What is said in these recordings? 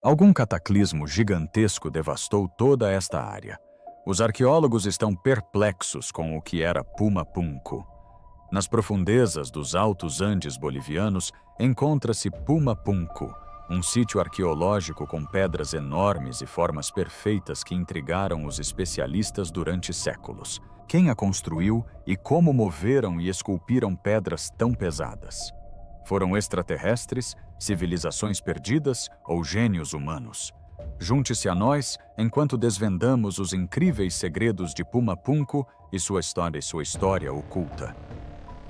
Algum cataclismo gigantesco devastou toda esta área. Os arqueólogos estão perplexos com o que era Pumapunku. Nas profundezas dos Altos Andes bolivianos encontra-se Pumapunku, um sítio arqueológico com pedras enormes e formas perfeitas que intrigaram os especialistas durante séculos. Quem a construiu e como moveram e esculpiram pedras tão pesadas? Foram extraterrestres, civilizações perdidas ou gênios humanos? Junte-se a nós enquanto desvendamos os incríveis segredos de Pumapunku e sua história oculta.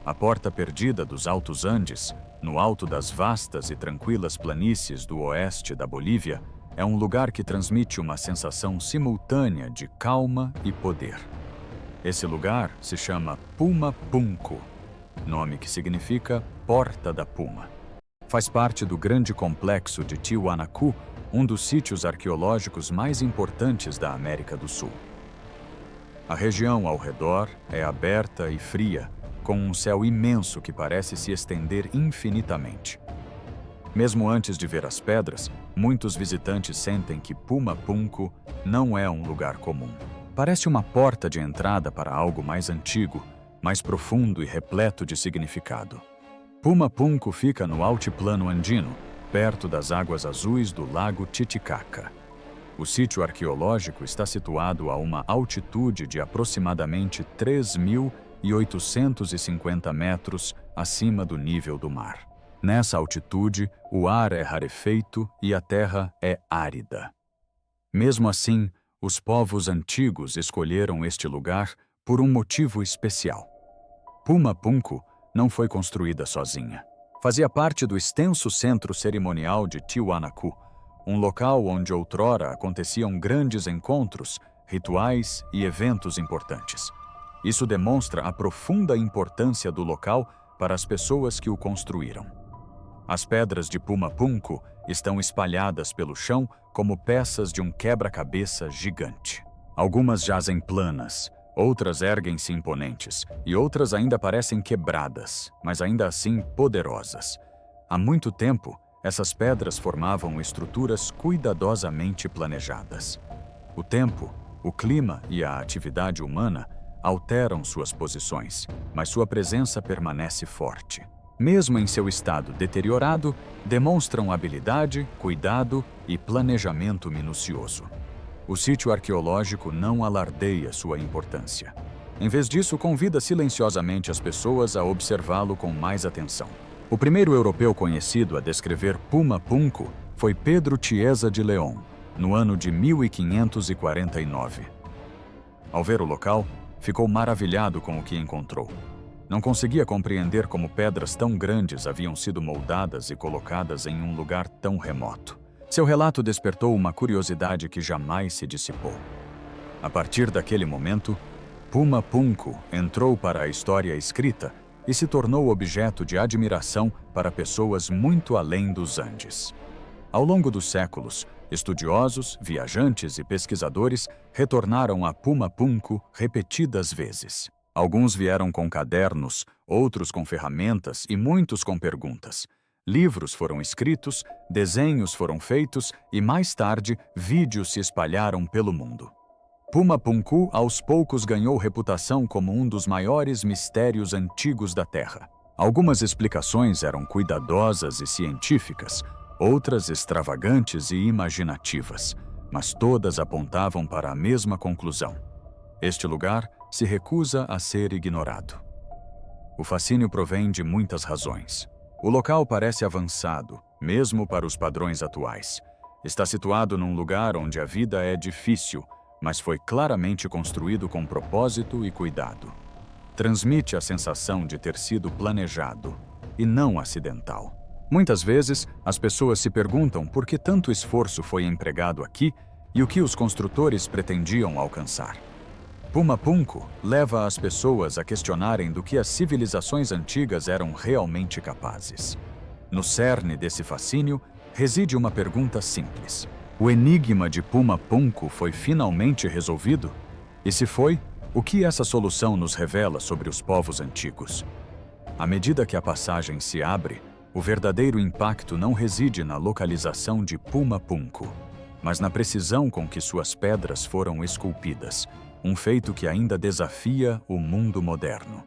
A porta perdida dos Altos Andes, no alto das vastas e tranquilas planícies do oeste da Bolívia, é um lugar que transmite uma sensação simultânea de calma e poder. Esse lugar se chama Pumapunku, nome que significa Porta da Puma. Faz parte do grande complexo de Tiwanaku, um dos sítios arqueológicos mais importantes da América do Sul. A região ao redor é aberta e fria, com um céu imenso que parece se estender infinitamente. Mesmo antes de ver as pedras, muitos visitantes sentem que Pumapunku não é um lugar comum. Parece uma porta de entrada para algo mais antigo, mais profundo e repleto de significado. Pumapunku fica no altiplano andino, perto das águas azuis do Lago Titicaca. O sítio arqueológico está situado a uma altitude de aproximadamente 3.850 metros acima do nível do mar. Nessa altitude, o ar é rarefeito e a terra é árida. Mesmo assim, os povos antigos escolheram este lugar por um motivo especial. Pumapunku não foi construída sozinha. Fazia parte do extenso centro cerimonial de Tiwanaku, um local onde outrora aconteciam grandes encontros, rituais e eventos importantes. Isso demonstra a profunda importância do local para as pessoas que o construíram. As pedras de Pumapunku estão espalhadas pelo chão como peças de um quebra-cabeça gigante. Algumas jazem planas, outras erguem-se imponentes e outras ainda parecem quebradas, mas ainda assim poderosas. Há muito tempo, essas pedras formavam estruturas cuidadosamente planejadas. O tempo, o clima e a atividade humana alteram suas posições, mas sua presença permanece forte. Mesmo em seu estado deteriorado, demonstram habilidade, cuidado e planejamento minucioso. O sítio arqueológico não alardeia sua importância. Em vez disso, convida silenciosamente as pessoas a observá-lo com mais atenção. O primeiro europeu conhecido a descrever Pumapunku foi Pedro Chiesa de León, no ano de 1549. Ao ver o local, ficou maravilhado com o que encontrou. Não conseguia compreender como pedras tão grandes haviam sido moldadas e colocadas em um lugar tão remoto. Seu relato despertou uma curiosidade que jamais se dissipou. A partir daquele momento, Pumapunku entrou para a história escrita e se tornou objeto de admiração para pessoas muito além dos Andes. Ao longo dos séculos, estudiosos, viajantes e pesquisadores retornaram a Pumapunku repetidas vezes. Alguns vieram com cadernos, outros com ferramentas e muitos com perguntas. Livros foram escritos, desenhos foram feitos e, mais tarde, vídeos se espalharam pelo mundo. Pumapunku, aos poucos, ganhou reputação como um dos maiores mistérios antigos da Terra. Algumas explicações eram cuidadosas e científicas, outras extravagantes e imaginativas, mas todas apontavam para a mesma conclusão. Este lugar se recusa a ser ignorado. O fascínio provém de muitas razões. O local parece avançado, mesmo para os padrões atuais. Está situado num lugar onde a vida é difícil, mas foi claramente construído com propósito e cuidado. Transmite a sensação de ter sido planejado, e não acidental. Muitas vezes, as pessoas se perguntam por que tanto esforço foi empregado aqui e o que os construtores pretendiam alcançar. Pumapunku leva as pessoas a questionarem do que as civilizações antigas eram realmente capazes. No cerne desse fascínio reside uma pergunta simples. O enigma de Pumapunku foi finalmente resolvido? E se foi, o que essa solução nos revela sobre os povos antigos? À medida que a passagem se abre, O verdadeiro impacto não reside na localização de Puma Punku, mas na precisão com que suas pedras foram esculpidas, um feito que ainda desafia o mundo moderno.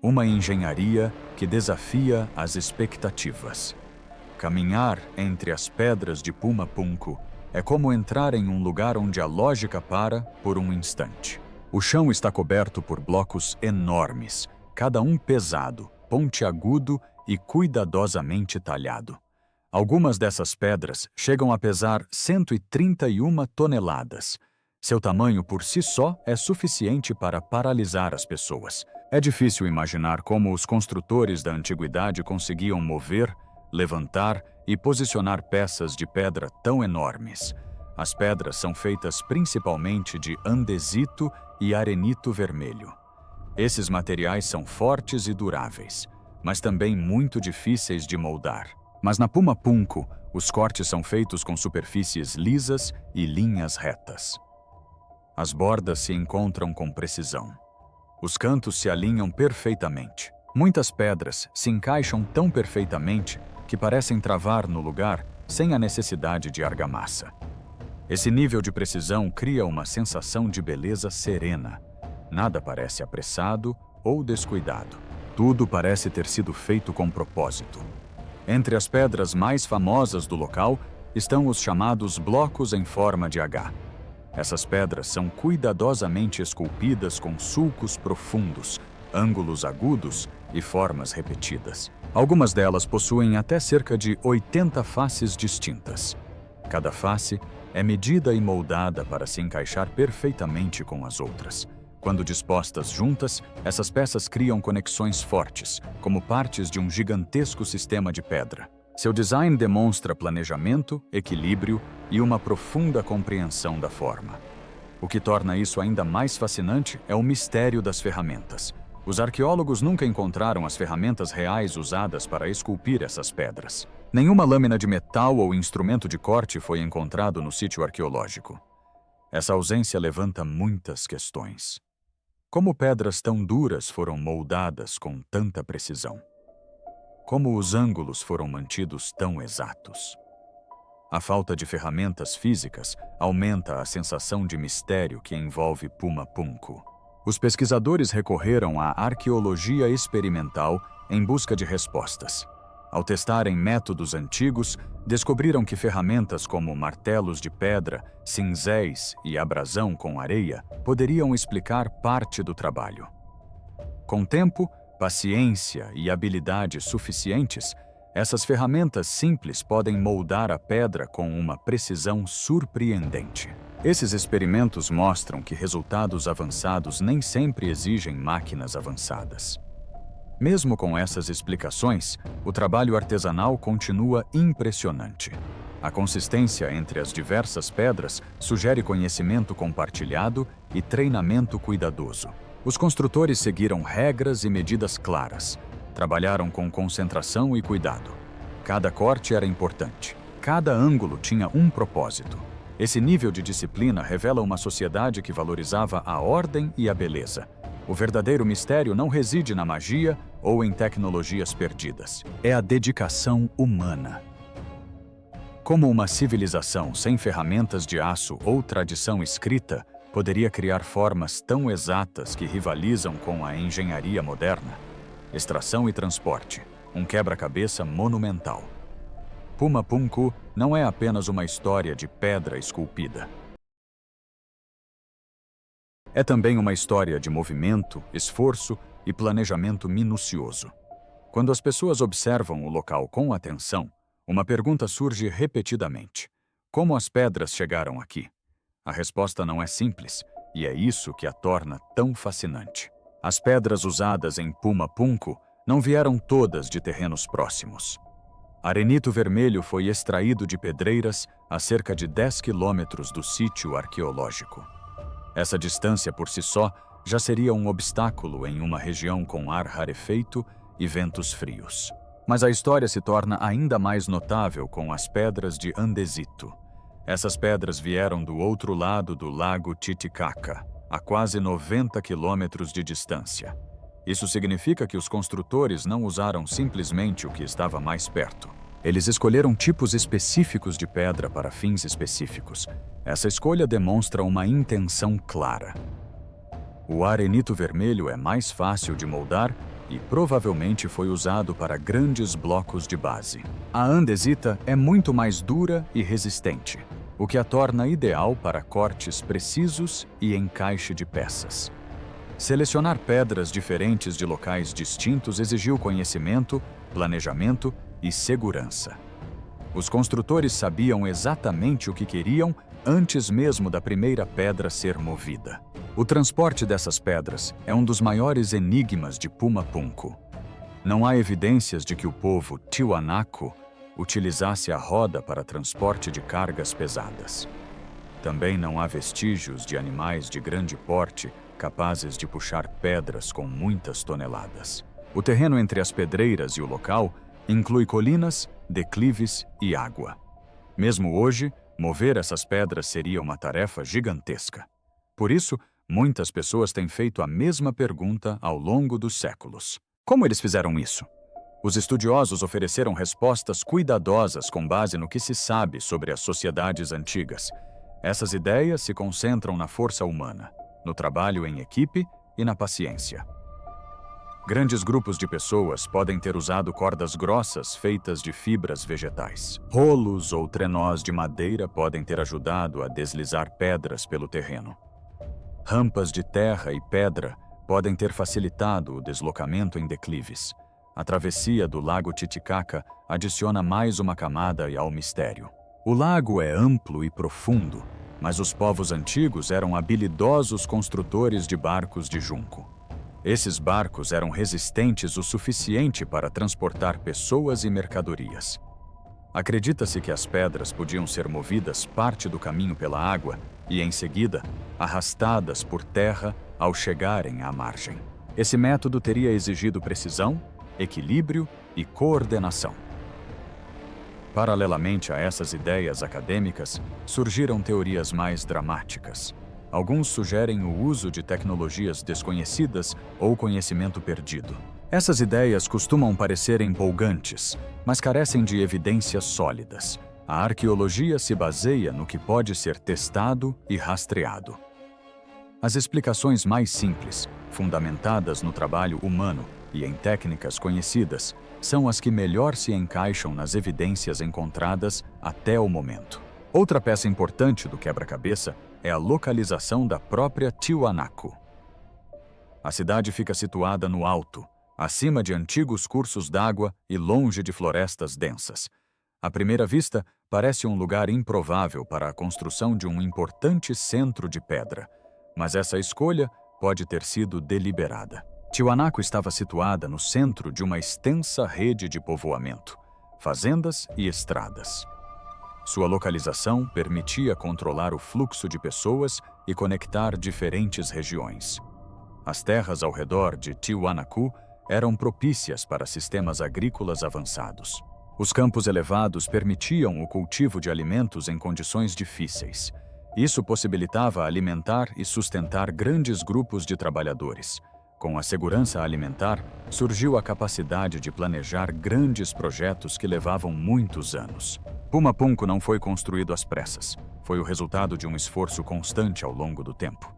Uma engenharia que desafia as expectativas. Caminhar entre as pedras de Puma Punku é como entrar em um lugar onde a lógica para por um instante. O chão está coberto por blocos enormes, cada um pesado, pontiagudo e cuidadosamente talhado. Algumas dessas pedras chegam a pesar 131 toneladas. Seu tamanho por si só é suficiente para paralisar as pessoas. É difícil imaginar como os construtores da antiguidade conseguiam mover, levantar e posicionar peças de pedra tão enormes. As pedras são feitas principalmente de andesito e arenito vermelho. Esses materiais são fortes e duráveis, mas também muito difíceis de moldar. Mas na Puma Punku, os cortes são feitos com superfícies lisas e linhas retas. As bordas se encontram com precisão. Os cantos se alinham perfeitamente. Muitas pedras se encaixam tão perfeitamente que parecem travar no lugar sem a necessidade de argamassa. Esse nível de precisão cria uma sensação de beleza serena. Nada parece apressado ou descuidado. Tudo parece ter sido feito com propósito. Entre as pedras mais famosas do local estão os chamados blocos em forma de H. Essas pedras são cuidadosamente esculpidas com sulcos profundos, ângulos agudos e formas repetidas. Algumas delas possuem até cerca de 80 faces distintas. Cada face é medida e moldada para se encaixar perfeitamente com as outras. Quando dispostas juntas, essas peças criam conexões fortes, como partes de um gigantesco sistema de pedra. Seu design demonstra planejamento, equilíbrio e uma profunda compreensão da forma. O que torna isso ainda mais fascinante é o mistério das ferramentas. Os arqueólogos nunca encontraram as ferramentas reais usadas para esculpir essas pedras. Nenhuma lâmina de metal ou instrumento de corte foi encontrado no sítio arqueológico. Essa ausência levanta muitas questões. Como pedras tão duras foram moldadas com tanta precisão? Como os ângulos foram mantidos tão exatos? A falta de ferramentas físicas aumenta a sensação de mistério que envolve Puma Punku. Os pesquisadores recorreram à arqueologia experimental em busca de respostas. Ao testarem métodos antigos, descobriram que ferramentas como martelos de pedra, cinzéis e abrasão com areia poderiam explicar parte do trabalho. Com tempo, paciência e habilidade suficientes, essas ferramentas simples podem moldar a pedra com uma precisão surpreendente. Esses experimentos mostram que resultados avançados nem sempre exigem máquinas avançadas. Mesmo com essas explicações, o trabalho artesanal continua impressionante. A consistência entre as diversas pedras sugere conhecimento compartilhado e treinamento cuidadoso. Os construtores seguiram regras e medidas claras. Trabalharam com concentração e cuidado. Cada corte era importante. Cada ângulo tinha um propósito. Esse nível de disciplina revela uma sociedade que valorizava a ordem e a beleza. O verdadeiro mistério não reside na magia ou em tecnologias perdidas. É a dedicação humana. Como uma civilização sem ferramentas de aço ou tradição escrita poderia criar formas tão exatas que rivalizam com a engenharia moderna? Extração e transporte, um quebra-cabeça monumental. Puma Punku não é apenas uma história de pedra esculpida. É também uma história de movimento, esforço e planejamento minucioso. Quando as pessoas observam o local com atenção, uma pergunta surge repetidamente: como as pedras chegaram aqui? A resposta não é simples, e é isso que a torna tão fascinante. As pedras usadas em Puma Punku não vieram todas de terrenos próximos. Arenito vermelho foi extraído de pedreiras a cerca de 10 quilômetros do sítio arqueológico. Essa distância por si só já seria um obstáculo em uma região com ar rarefeito e ventos frios. Mas a história se torna ainda mais notável com as pedras de andesito. Essas pedras vieram do outro lado do lago Titicaca, a quase 90 quilômetros de distância. Isso significa que os construtores não usaram simplesmente o que estava mais perto. Eles escolheram tipos específicos de pedra para fins específicos. Essa escolha demonstra uma intenção clara. O arenito vermelho é mais fácil de moldar e provavelmente foi usado para grandes blocos de base. A andesita é muito mais dura e resistente, o que a torna ideal para cortes precisos e encaixe de peças. Selecionar pedras diferentes de locais distintos exigiu conhecimento, planejamento e segurança. Os construtores sabiam exatamente o que queriam antes mesmo da primeira pedra ser movida. O transporte dessas pedras é um dos maiores enigmas de Puma Punku. Não há evidências de que o povo Tiwanaku utilizasse a roda para transporte de cargas pesadas. Também não há vestígios de animais de grande porte capazes de puxar pedras com muitas toneladas. O terreno entre as pedreiras e o local inclui colinas, declives e água. Mesmo hoje, mover essas pedras seria uma tarefa gigantesca. Por isso, muitas pessoas têm feito a mesma pergunta ao longo dos séculos. Como eles fizeram isso? Os estudiosos ofereceram respostas cuidadosas com base no que se sabe sobre as sociedades antigas. Essas ideias se concentram na força humana, no trabalho em equipe e na paciência. Grandes grupos de pessoas podem ter usado cordas grossas feitas de fibras vegetais. Rolos ou trenós de madeira podem ter ajudado a deslizar pedras pelo terreno. Rampas de terra e pedra podem ter facilitado o deslocamento em declives. A travessia do lago Titicaca adiciona mais uma camada ao mistério. O lago é amplo e profundo, mas os povos antigos eram habilidosos construtores de barcos de junco. Esses barcos eram resistentes o suficiente para transportar pessoas e mercadorias. Acredita-se que as pedras podiam ser movidas parte do caminho pela água e, em seguida, arrastadas por terra ao chegarem à margem. Esse método teria exigido precisão, equilíbrio e coordenação. Paralelamente a essas ideias acadêmicas, surgiram teorias mais dramáticas. Alguns sugerem o uso de tecnologias desconhecidas ou conhecimento perdido. Essas ideias costumam parecer empolgantes, mas carecem de evidências sólidas. A arqueologia se baseia no que pode ser testado e rastreado. As explicações mais simples, fundamentadas no trabalho humano e em técnicas conhecidas, são as que melhor se encaixam nas evidências encontradas até o momento. Outra peça importante do quebra-cabeça é a localização da própria Tiwanaku. A cidade fica situada no alto, acima de antigos cursos d'água e longe de florestas densas. À primeira vista, parece um lugar improvável para a construção de um importante centro de pedra, mas essa escolha pode ter sido deliberada. Tiwanaku estava situada no centro de uma extensa rede de povoamento, fazendas e estradas. Sua localização permitia controlar o fluxo de pessoas e conectar diferentes regiões. As terras ao redor de Tiwanaku eram propícias para sistemas agrícolas avançados. Os campos elevados permitiam o cultivo de alimentos em condições difíceis. Isso possibilitava alimentar e sustentar grandes grupos de trabalhadores. Com a segurança alimentar, surgiu a capacidade de planejar grandes projetos que levavam muitos anos. Puma Punku não foi construído às pressas. Foi o resultado de um esforço constante ao longo do tempo.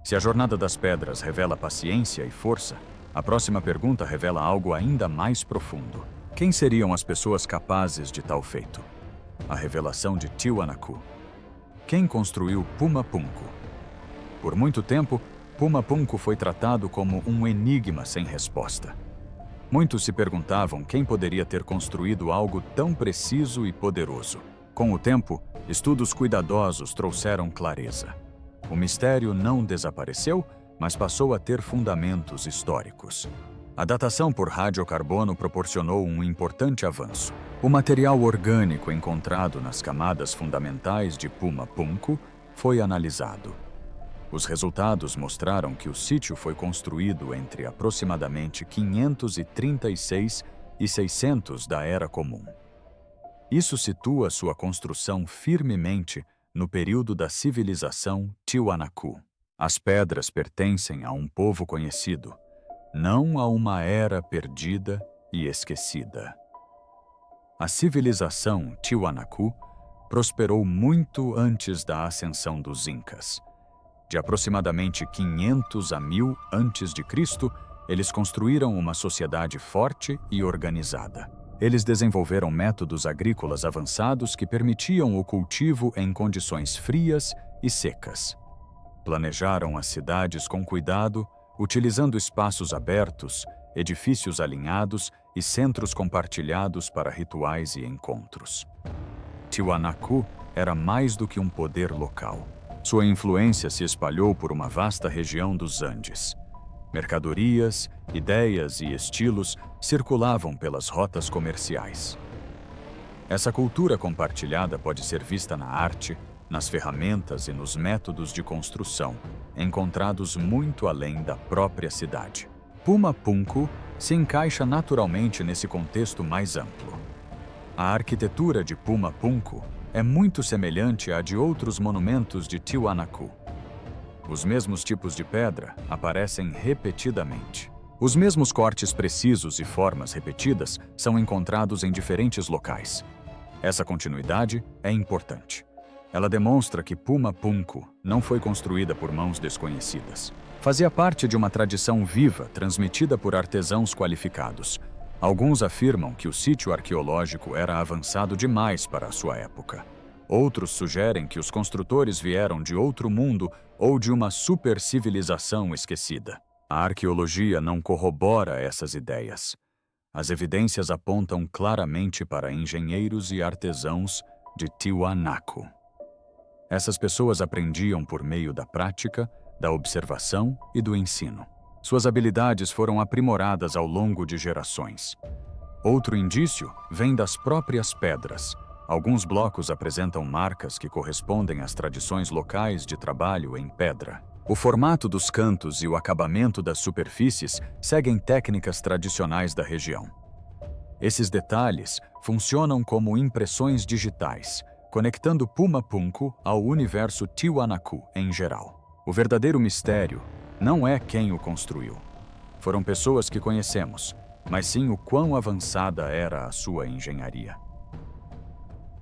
Se a jornada das pedras revela paciência e força, a próxima pergunta revela algo ainda mais profundo. Quem seriam as pessoas capazes de tal feito? A revelação de Tiwanaku. Quem construiu Puma Punku? Por muito tempo, Puma Punku foi tratado como um enigma sem resposta. Muitos se perguntavam quem poderia ter construído algo tão preciso e poderoso. Com o tempo, estudos cuidadosos trouxeram clareza. O mistério não desapareceu, mas passou a ter fundamentos históricos. A datação por radiocarbono proporcionou um importante avanço. O material orgânico encontrado nas camadas fundamentais de Puma Punku foi analisado. Os resultados mostraram que o sítio foi construído entre aproximadamente 536 e 600 da Era Comum. Isso situa sua construção firmemente no período da civilização Tiwanaku. As pedras pertencem a um povo conhecido. não a uma era perdida e esquecida. A civilização Tiwanaku prosperou muito antes da ascensão dos Incas. De aproximadamente 500 a 1000 a.C., eles construíram uma sociedade forte e organizada. Eles desenvolveram métodos agrícolas avançados que permitiam o cultivo em condições frias e secas. Planejaram as cidades com cuidado, utilizando espaços abertos, edifícios alinhados e centros compartilhados para rituais e encontros. Tiwanaku era mais do que um poder local. Sua influência se espalhou por uma vasta região dos Andes. Mercadorias, ideias e estilos circulavam pelas rotas comerciais. Essa cultura compartilhada pode ser vista na arte, nas ferramentas e nos métodos de construção, encontrados muito além da própria cidade. Puma Punku se encaixa naturalmente nesse contexto mais amplo. A arquitetura de Puma Punku é muito semelhante à de outros monumentos de Tiwanaku. Os mesmos tipos de pedra aparecem repetidamente. Os mesmos cortes precisos e formas repetidas são encontrados em diferentes locais. Essa continuidade é importante. Ela demonstra que Puma Punku não foi construída por mãos desconhecidas. Fazia parte de uma tradição viva transmitida por artesãos qualificados. Alguns afirmam que o sítio arqueológico era avançado demais para a sua época. Outros sugerem que os construtores vieram de outro mundo ou de uma supercivilização esquecida. A arqueologia não corrobora essas ideias. As evidências apontam claramente para engenheiros e artesãos de Tiwanaku. Essas pessoas aprendiam por meio da prática, da observação e do ensino. Suas habilidades foram aprimoradas ao longo de gerações. Outro indício vem das próprias pedras. Alguns blocos apresentam marcas que correspondem às tradições locais de trabalho em pedra. O formato dos cantos e o acabamento das superfícies seguem técnicas tradicionais da região. Esses detalhes funcionam como impressões digitais, conectando Puma Punku ao universo Tiwanaku em geral. O verdadeiro mistério não é quem o construiu. Foram pessoas que conhecemos, mas sim o quão avançada era a sua engenharia.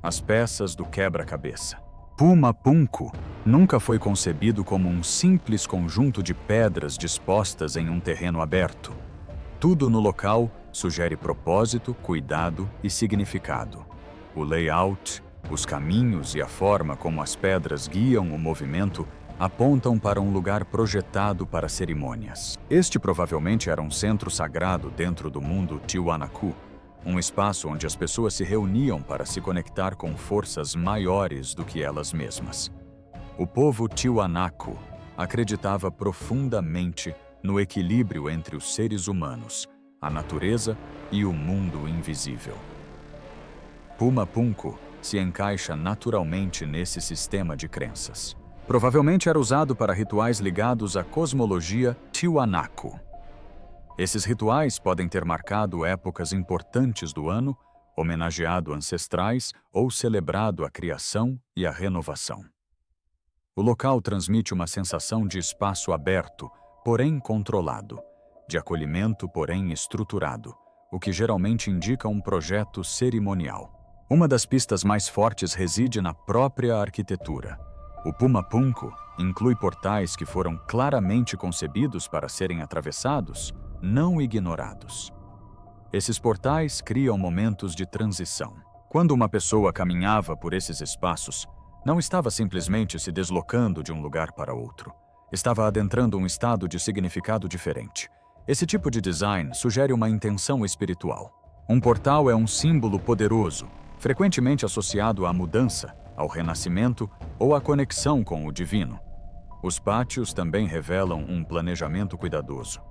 As peças do quebra-cabeça. Puma Punku nunca foi concebido como um simples conjunto de pedras dispostas em um terreno aberto. Tudo no local sugere propósito, cuidado e significado. O layout, os caminhos e a forma como as pedras guiam o movimento apontam para um lugar projetado para cerimônias. Este provavelmente era um centro sagrado dentro do mundo Tiwanaku, um espaço onde as pessoas se reuniam para se conectar com forças maiores do que elas mesmas. O povo Tiwanaku acreditava profundamente no equilíbrio entre os seres humanos, a natureza e o mundo invisível. Puma Punku se encaixa naturalmente nesse sistema de crenças. Provavelmente era usado para rituais ligados à cosmologia Tiwanaku. Esses rituais podem ter marcado épocas importantes do ano, homenageado ancestrais ou celebrado a criação e a renovação. O local transmite uma sensação de espaço aberto, porém controlado, de acolhimento, porém estruturado, o que geralmente indica um projeto cerimonial. Uma das pistas mais fortes reside na própria arquitetura. O Puma Punku inclui portais que foram claramente concebidos para serem atravessados, não ignorados. Esses portais criam momentos de transição. Quando uma pessoa caminhava por esses espaços, não estava simplesmente se deslocando de um lugar para outro. Estava adentrando um estado de significado diferente. Esse tipo de design sugere uma intenção espiritual. Um portal é um símbolo poderoso, frequentemente associado à mudança, ao renascimento ou à conexão com o divino. Os pátios também revelam um planejamento cuidadoso.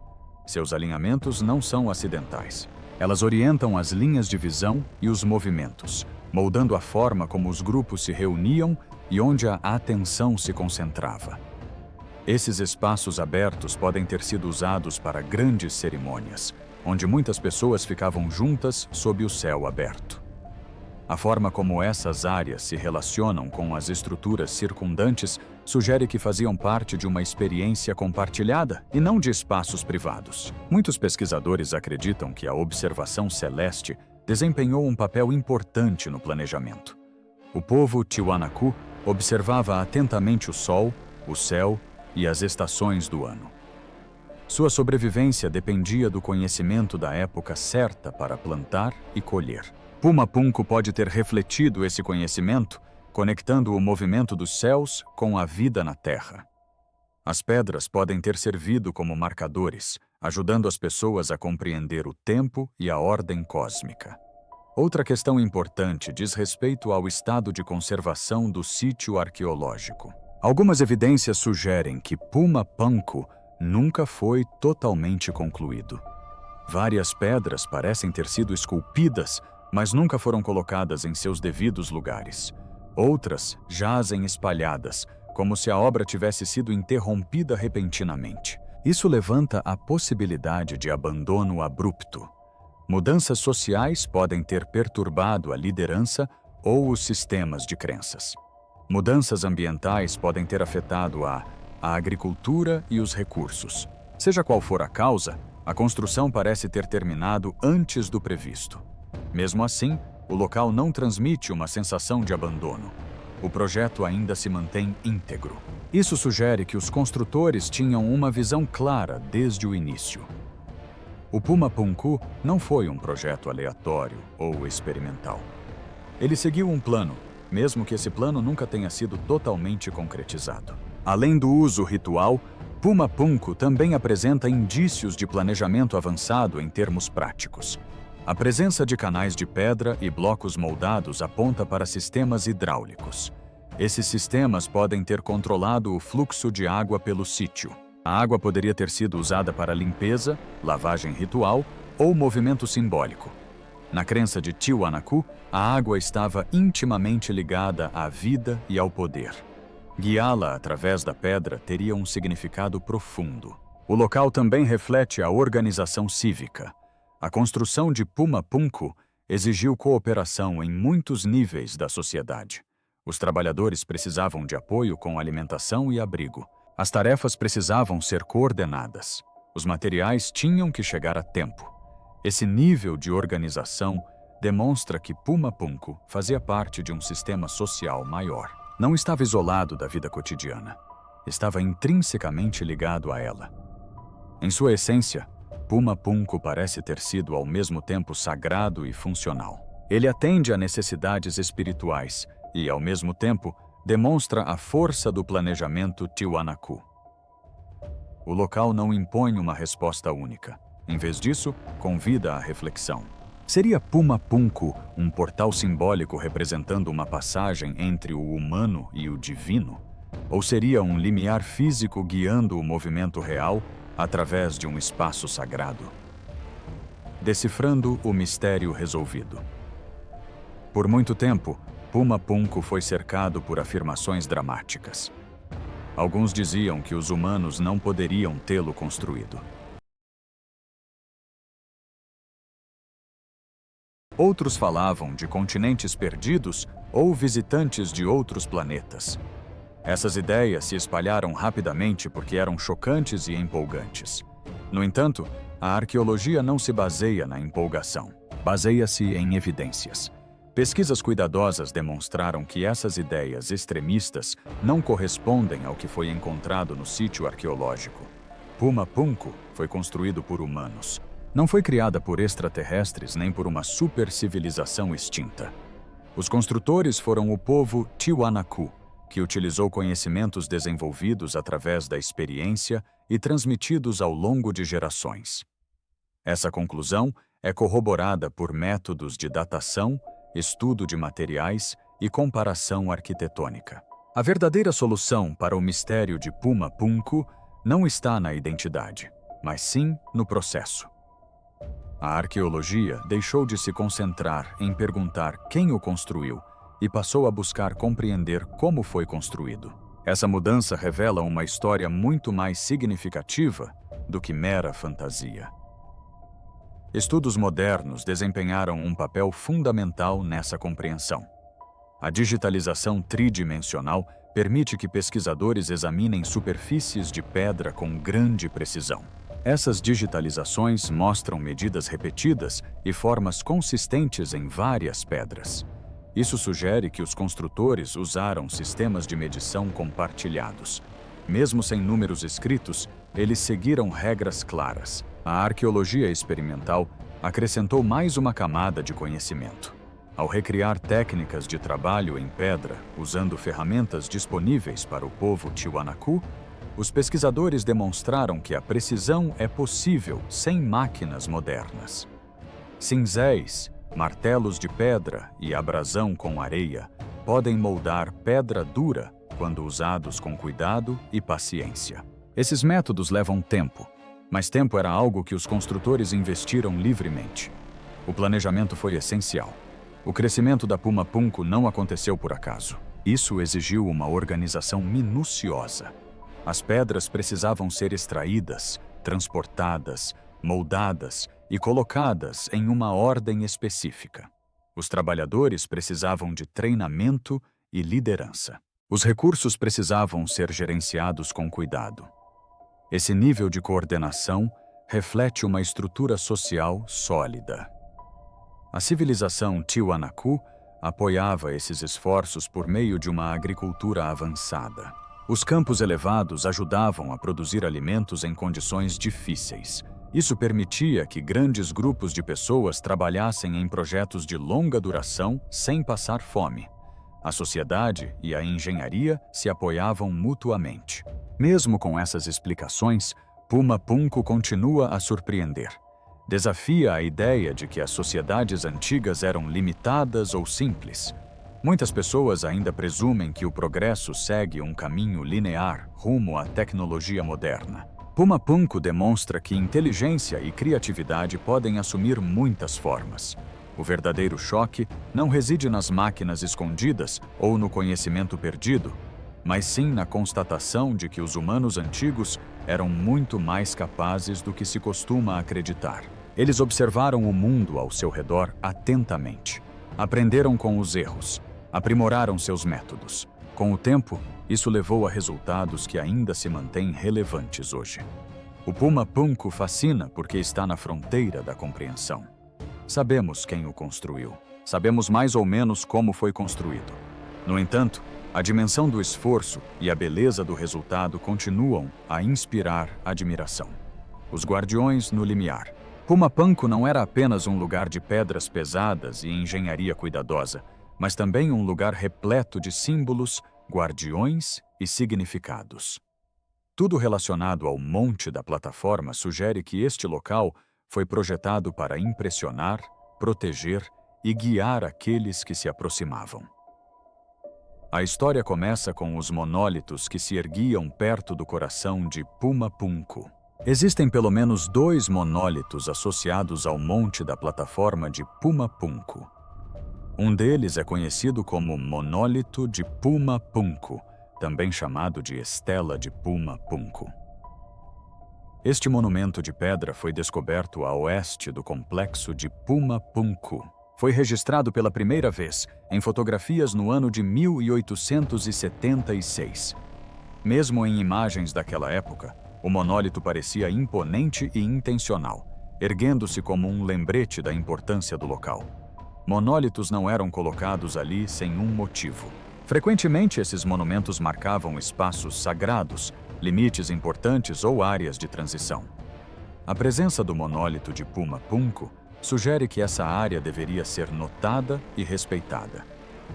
Seus alinhamentos não são acidentais. Elas orientam as linhas de visão e os movimentos, moldando a forma como os grupos se reuniam e onde a atenção se concentrava. Esses espaços abertos podem ter sido usados para grandes cerimônias, onde muitas pessoas ficavam juntas sob o céu aberto. A forma como essas áreas se relacionam com as estruturas circundantes sugere que faziam parte de uma experiência compartilhada e não de espaços privados. Muitos pesquisadores acreditam que a observação celeste desempenhou um papel importante no planejamento. O povo Tiwanaku observava atentamente o sol, o céu e as estações do ano. Sua sobrevivência dependia do conhecimento da época certa para plantar e colher. Puma Punku pode ter refletido esse conhecimento, conectando o movimento dos céus com a vida na Terra. As pedras podem ter servido como marcadores, ajudando as pessoas a compreender o tempo e a ordem cósmica. Outra questão importante diz respeito ao estado de conservação do sítio arqueológico. Algumas evidências sugerem que Puma Punku nunca foi totalmente concluído. Várias pedras parecem ter sido esculpidas, mas nunca foram colocadas em seus devidos lugares. Outras jazem espalhadas, como se a obra tivesse sido interrompida repentinamente. Isso levanta a possibilidade de abandono abrupto. Mudanças sociais podem ter perturbado a liderança ou os sistemas de crenças. Mudanças ambientais podem ter afetado a agricultura e os recursos. Seja qual for a causa, a construção parece ter terminado antes do previsto. Mesmo assim, o local não transmite uma sensação de abandono. O projeto ainda se mantém íntegro. Isso sugere que os construtores tinham uma visão clara desde o início. O Puma Punku não foi um projeto aleatório ou experimental. Ele seguiu um plano, mesmo que esse plano nunca tenha sido totalmente concretizado. Além do uso ritual, Puma Punku também apresenta indícios de planejamento avançado em termos práticos. A presença de canais de pedra e blocos moldados aponta para sistemas hidráulicos. Esses sistemas podem ter controlado o fluxo de água pelo sítio. A água poderia ter sido usada para limpeza, lavagem ritual ou movimento simbólico. Na crença de Tiwanaku, a água estava intimamente ligada à vida e ao poder. Guiá-la através da pedra teria um significado profundo. O local também reflete a organização cívica. A construção de Puma Punku exigiu cooperação em muitos níveis da sociedade. Os trabalhadores precisavam de apoio com alimentação e abrigo. As tarefas precisavam ser coordenadas. Os materiais tinham que chegar a tempo. Esse nível de organização demonstra que Puma Punku fazia parte de um sistema social maior. Não estava isolado da vida cotidiana. Estava intrinsecamente ligado a ela. Em sua essência, Puma Punku parece ter sido ao mesmo tempo sagrado e funcional. Ele atende a necessidades espirituais e, ao mesmo tempo, demonstra a força do planejamento Tiwanaku. O local não impõe uma resposta única. Em vez disso, convida à reflexão. Seria Puma Punku um portal simbólico representando uma passagem entre o humano e o divino? Ou seria um limiar físico guiando o movimento real através de um espaço sagrado? Decifrando o mistério resolvido. Por muito tempo, Puma Punku foi cercado por afirmações dramáticas. Alguns diziam que os humanos não poderiam tê-lo construído. Outros falavam de continentes perdidos ou visitantes de outros planetas. Essas ideias se espalharam rapidamente porque eram chocantes e empolgantes. No entanto, a arqueologia não se baseia na empolgação. Baseia-se em evidências. Pesquisas cuidadosas demonstraram que essas ideias extremistas não correspondem ao que foi encontrado no sítio arqueológico. Puma Punku foi construído por humanos. Não foi criada por extraterrestres nem por uma supercivilização extinta. Os construtores foram o povo Tiwanaku, que utilizou conhecimentos desenvolvidos através da experiência e transmitidos ao longo de gerações. Essa conclusão é corroborada por métodos de datação, estudo de materiais e comparação arquitetônica. A verdadeira solução para o mistério de Puma Punku não está na identidade, mas sim no processo. A arqueologia deixou de se concentrar em perguntar quem o construiu e passou a buscar compreender como foi construído. Essa mudança revela uma história muito mais significativa do que mera fantasia. Estudos modernos desempenharam um papel fundamental nessa compreensão. A digitalização tridimensional permite que pesquisadores examinem superfícies de pedra com grande precisão. Essas digitalizações mostram medidas repetidas e formas consistentes em várias pedras. Isso sugere que os construtores usaram sistemas de medição compartilhados. Mesmo sem números escritos, eles seguiram regras claras. A arqueologia experimental acrescentou mais uma camada de conhecimento. Ao recriar técnicas de trabalho em pedra, usando ferramentas disponíveis para o povo Tiwanaku, os pesquisadores demonstraram que a precisão é possível sem máquinas modernas. Cinzéis, martelos de pedra e abrasão com areia podem moldar pedra dura quando usados com cuidado e paciência. Esses métodos levam tempo, mas tempo era algo que os construtores investiram livremente. O planejamento foi essencial. O crescimento da Puma Punku não aconteceu por acaso. Isso exigiu uma organização minuciosa. As pedras precisavam ser extraídas, transportadas, moldadas e colocadas em uma ordem específica. Os trabalhadores precisavam de treinamento e liderança. Os recursos precisavam ser gerenciados com cuidado. Esse nível de coordenação reflete uma estrutura social sólida. A civilização Tiwanaku apoiava esses esforços por meio de uma agricultura avançada. Os campos elevados ajudavam a produzir alimentos em condições difíceis. Isso permitia que grandes grupos de pessoas trabalhassem em projetos de longa duração sem passar fome. A sociedade e a engenharia se apoiavam mutuamente. Mesmo com essas explicações, Puma Punku continua a surpreender. Desafia a ideia de que as sociedades antigas eram limitadas ou simples. Muitas pessoas ainda presumem que o progresso segue um caminho linear rumo à tecnologia moderna. Puma Punku demonstra que inteligência e criatividade podem assumir muitas formas. O verdadeiro choque não reside nas máquinas escondidas ou no conhecimento perdido, mas sim na constatação de que os humanos antigos eram muito mais capazes do que se costuma acreditar. Eles observaram o mundo ao seu redor atentamente. Aprenderam com os erros, aprimoraram seus métodos. Com o tempo, isso levou a resultados que ainda se mantêm relevantes hoje. O Puma Punku fascina porque está na fronteira da compreensão. Sabemos quem o construiu. Sabemos mais ou menos como foi construído. No entanto, a dimensão do esforço e a beleza do resultado continuam a inspirar admiração. Os guardiões no limiar. Puma Punku não era apenas um lugar de pedras pesadas e engenharia cuidadosa, mas também um lugar repleto de símbolos, guardiões e significados. Tudo relacionado ao monte da plataforma sugere que este local foi projetado para impressionar, proteger e guiar aqueles que se aproximavam. A história começa com os monólitos que se erguiam perto do coração de Puma Punku. Existem pelo menos 2 monólitos associados ao monte da plataforma de Puma Punku. Um deles é conhecido como Monólito de Puma Punku, também chamado de Estela de Puma Punku. Este monumento de pedra foi descoberto a oeste do complexo de Puma Punku. Foi registrado pela primeira vez em fotografias no ano de 1876. Mesmo em imagens daquela época, o monólito parecia imponente e intencional, erguendo-se como um lembrete da importância do local. Monólitos não eram colocados ali sem um motivo. Frequentemente, esses monumentos marcavam espaços sagrados, limites importantes ou áreas de transição. A presença do monólito de Puma Punku sugere que essa área deveria ser notada e respeitada.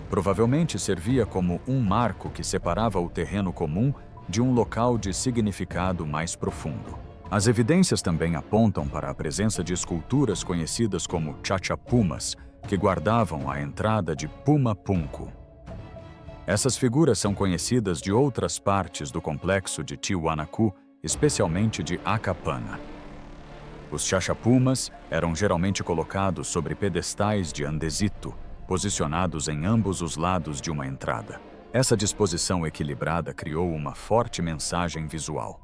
Provavelmente servia como um marco que separava o terreno comum de um local de significado mais profundo. As evidências também apontam para a presença de esculturas conhecidas como chachapumas, que guardavam a entrada de Puma Punku. Essas figuras são conhecidas de outras partes do complexo de Tiwanaku, especialmente de Akapana. Os chachapumas eram geralmente colocados sobre pedestais de andesito, posicionados em ambos os lados de uma entrada. Essa disposição equilibrada criou uma forte mensagem visual.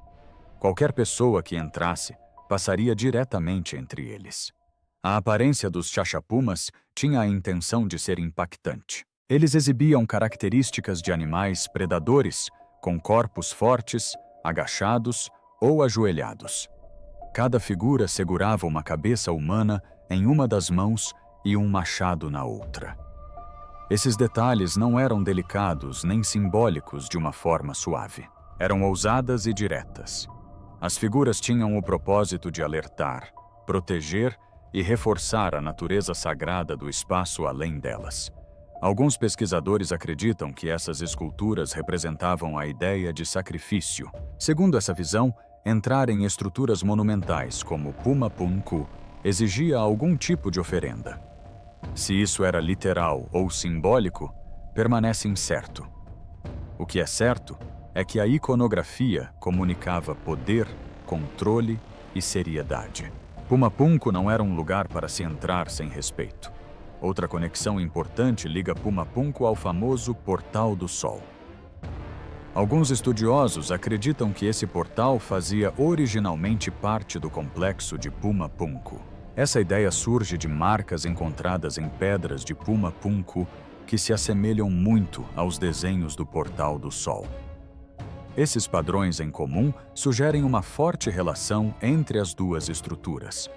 Qualquer pessoa que entrasse passaria diretamente entre eles. A aparência dos chachapumas tinha a intenção de ser impactante. Eles exibiam características de animais predadores, com corpos fortes, agachados ou ajoelhados. Cada figura segurava uma cabeça humana em uma das mãos e um machado na outra. Esses detalhes não eram delicados nem simbólicos de uma forma suave. Eram ousadas e diretas. As figuras tinham o propósito de alertar, proteger e reforçar a natureza sagrada do espaço além delas. Alguns pesquisadores acreditam que essas esculturas representavam a ideia de sacrifício. Segundo essa visão, entrar em estruturas monumentais como Puma Punku exigia algum tipo de oferenda. Se isso era literal ou simbólico, permanece incerto. O que é certo é que a iconografia comunicava poder, controle e seriedade. Puma Punku não era um lugar para se entrar sem respeito. Outra conexão importante liga Puma Punku ao famoso Portal do Sol. Alguns estudiosos acreditam que esse portal fazia originalmente parte do complexo de Puma Punku. Essa ideia surge de marcas encontradas em pedras de Puma Punku que se assemelham muito aos desenhos do Portal do Sol. Esses padrões em comum sugerem uma forte relação entre as duas estruturas.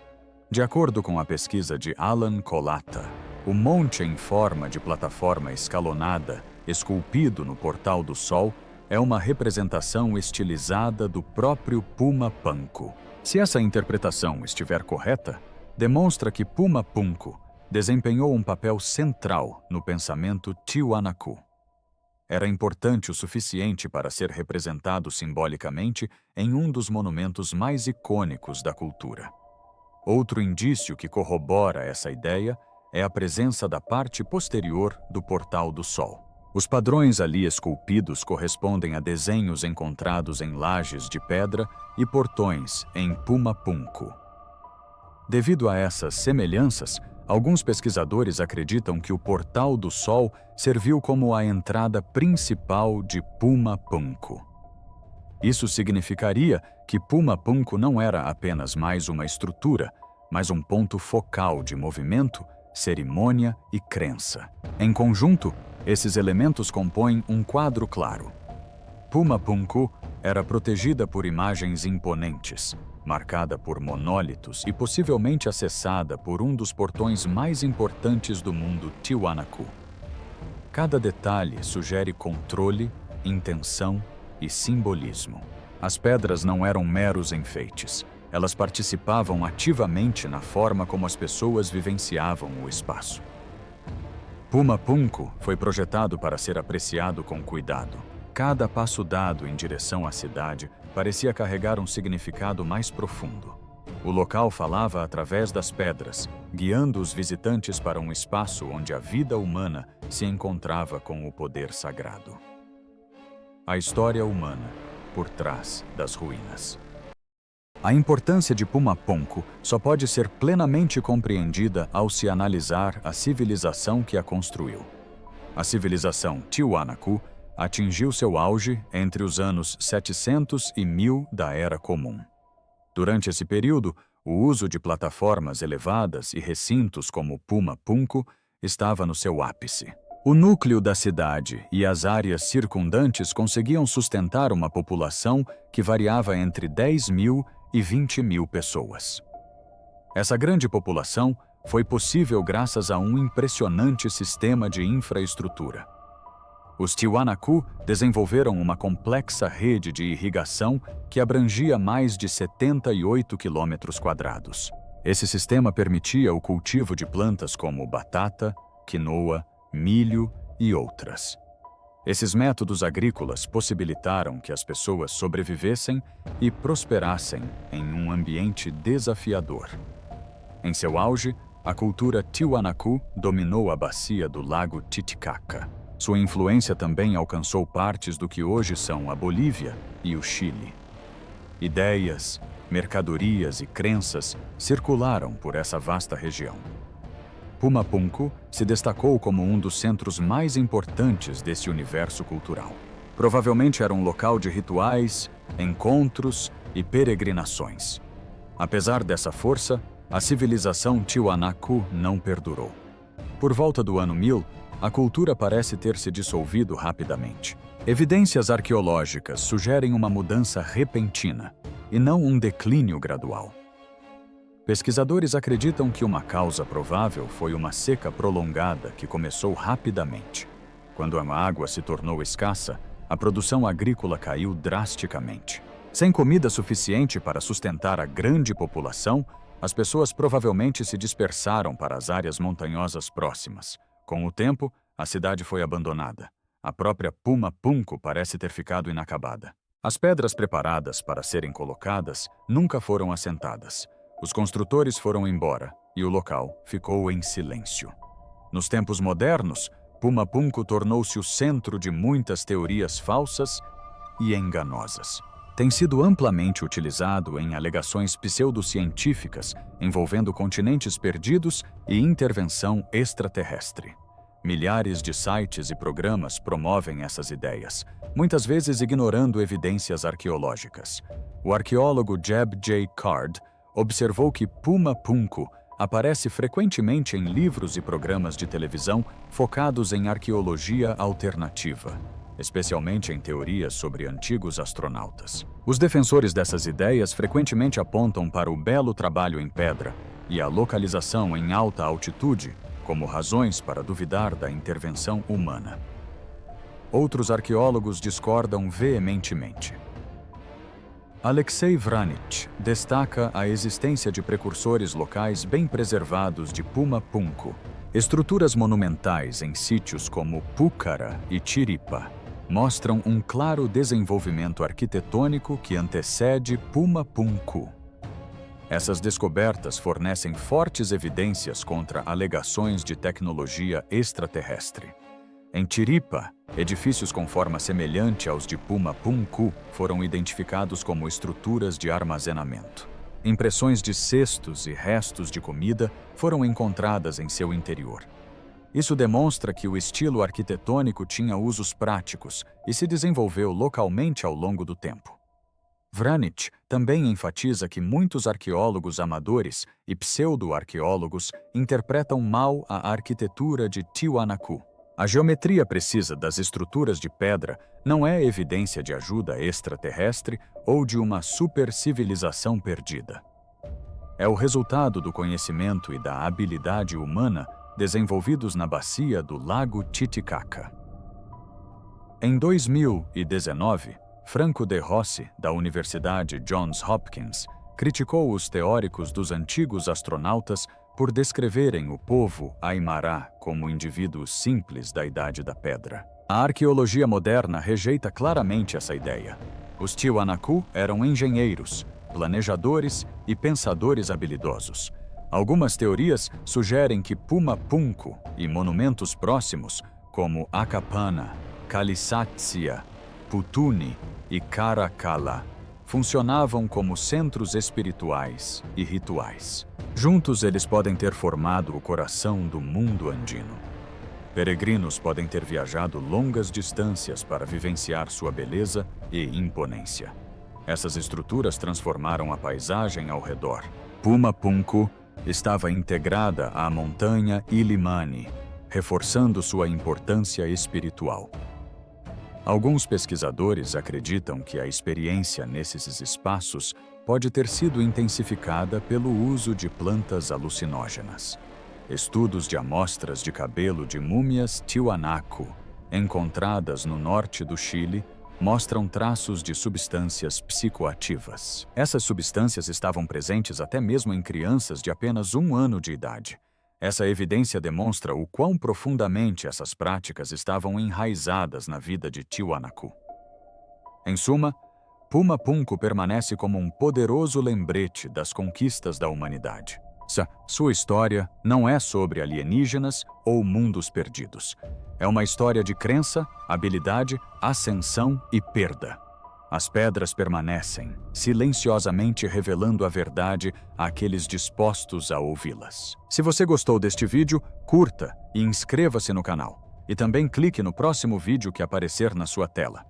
De acordo com a pesquisa de Alan Colata, o monte em forma de plataforma escalonada, esculpido no Portal do Sol, é uma representação estilizada do próprio Puma Punku. Se essa interpretação estiver correta, demonstra que Puma Punku desempenhou um papel central no pensamento Tiwanaku. Era importante o suficiente para ser representado simbolicamente em um dos monumentos mais icônicos da cultura. Outro indício que corrobora essa ideia é a presença da parte posterior do Portal do Sol. Os padrões ali esculpidos correspondem a desenhos encontrados em lajes de pedra e portões em Puma Punku. Devido a essas semelhanças, alguns pesquisadores acreditam que o Portal do Sol serviu como a entrada principal de Puma Punku. Isso significaria que Puma Punku não era apenas mais uma estrutura, mas um ponto focal de movimento, cerimônia e crença. Em conjunto, esses elementos compõem um quadro claro. Puma Punku era protegida por imagens imponentes, marcada por monólitos e possivelmente acessada por um dos portões mais importantes do mundo Tiwanaku. Cada detalhe sugere controle, intenção e simbolismo. As pedras não eram meros enfeites. Elas participavam ativamente na forma como as pessoas vivenciavam o espaço. Puma Punku foi projetado para ser apreciado com cuidado. Cada passo dado em direção à cidade parecia carregar um significado mais profundo. O local falava através das pedras, guiando os visitantes para um espaço onde a vida humana se encontrava com o poder sagrado. A história humana por trás das ruínas. A importância de Puma Punku só pode ser plenamente compreendida ao se analisar a civilização que a construiu. A civilização Tiwanaku atingiu seu auge entre os anos 700 e 1000 da Era Comum. Durante esse período, o uso de plataformas elevadas e recintos como Puma Punku estava no seu ápice. O núcleo da cidade e as áreas circundantes conseguiam sustentar uma população que variava entre 10.000 e 20.000 pessoas. Essa grande população foi possível graças a um impressionante sistema de infraestrutura. Os Tiwanaku desenvolveram uma complexa rede de irrigação que abrangia mais de 78 quilômetros quadrados. Esse sistema permitia o cultivo de plantas como batata, quinoa, milho e outras. Esses métodos agrícolas possibilitaram que as pessoas sobrevivessem e prosperassem em um ambiente desafiador. Em seu auge, a cultura Tiwanaku dominou a bacia do Lago Titicaca. Sua influência também alcançou partes do que hoje são a Bolívia e o Chile. Ideias, mercadorias e crenças circularam por essa vasta região. Puma Punku se destacou como um dos centros mais importantes desse universo cultural. Provavelmente era um local de rituais, encontros e peregrinações. Apesar dessa força, A civilização Tiwanaku não perdurou. Por volta do ano 1000, a cultura parece ter se dissolvido rapidamente. Evidências arqueológicas sugerem uma mudança repentina, e não um declínio gradual. Pesquisadores acreditam que uma causa provável foi uma seca prolongada que começou rapidamente. Quando a água se tornou escassa, a produção agrícola caiu drasticamente. Sem comida suficiente para sustentar a grande população, as pessoas provavelmente se dispersaram para as áreas montanhosas próximas. Com o tempo, a cidade foi abandonada. A própria Puma Punku parece ter ficado inacabada. As pedras preparadas para serem colocadas nunca foram assentadas. Os construtores foram embora e o local ficou em silêncio. Nos tempos modernos, Puma Punku tornou-se o centro de muitas teorias falsas e enganosas. Tem sido amplamente utilizado em alegações pseudocientíficas envolvendo continentes perdidos e intervenção extraterrestre. Milhares de sites e programas promovem essas ideias, muitas vezes ignorando evidências arqueológicas. O arqueólogo Jeb J. Card observou que Puma Punku aparece frequentemente em livros e programas de televisão focados em arqueologia alternativa, especialmente em teorias sobre antigos astronautas. Os defensores dessas ideias frequentemente apontam para o belo trabalho em pedra e a localização em alta altitude como razões para duvidar da intervenção humana. Outros arqueólogos discordam veementemente. Alexei Vranich destaca a existência de precursores locais bem preservados de Puma Punku. Estruturas monumentais em sítios como Pucara e Tiripa mostram um claro desenvolvimento arquitetônico que antecede Puma Punku. Essas descobertas fornecem fortes evidências contra alegações de tecnologia extraterrestre. Em Tiripa, edifícios com forma semelhante aos de Puma Punku foram identificados como estruturas de armazenamento. Impressões de cestos e restos de comida foram encontradas em seu interior. Isso demonstra que o estilo arquitetônico tinha usos práticos e se desenvolveu localmente ao longo do tempo. Vranich também enfatiza que muitos arqueólogos amadores e pseudo-arqueólogos interpretam mal a arquitetura de Tiwanaku. A geometria precisa das estruturas de pedra não é evidência de ajuda extraterrestre ou de uma supercivilização perdida. É o resultado do conhecimento e da habilidade humana desenvolvidos na bacia do Lago Titicaca. Em 2019, Franco de Rossi, da Universidade Johns Hopkins, criticou os teóricos dos antigos astronautas por descreverem o povo Aymara como indivíduos simples da Idade da Pedra. A arqueologia moderna rejeita claramente essa ideia. Os Tiwanaku eram engenheiros, planejadores e pensadores habilidosos. Algumas teorias sugerem que Puma Punku e monumentos próximos, como Akapana, Kalisatsia, Putuni e Karakala, funcionavam como centros espirituais e rituais. Juntos, eles podem ter formado o coração do mundo andino. Peregrinos podem ter viajado longas distâncias para vivenciar sua beleza e imponência. Essas estruturas transformaram a paisagem ao redor. Puma Punku estava integrada à montanha Illimani, reforçando sua importância espiritual. Alguns pesquisadores acreditam que a experiência nesses espaços pode ter sido intensificada pelo uso de plantas alucinógenas. Estudos de amostras de cabelo de múmias Tiwanaku, encontradas no norte do Chile, mostram traços de substâncias psicoativas. Essas substâncias estavam presentes até mesmo em crianças de apenas 1 ano de idade. Essa evidência demonstra o quão profundamente essas práticas estavam enraizadas na vida de Tiwanaku. Em suma, Puma Punku permanece como um poderoso lembrete das conquistas da humanidade. Sua história não é sobre alienígenas ou mundos perdidos. É uma história de crença, habilidade, ascensão e perda. As pedras permanecem, silenciosamente revelando a verdade àqueles dispostos a ouvi-las. Se você gostou deste vídeo, curta e inscreva-se no canal. E também clique no próximo vídeo que aparecer na sua tela.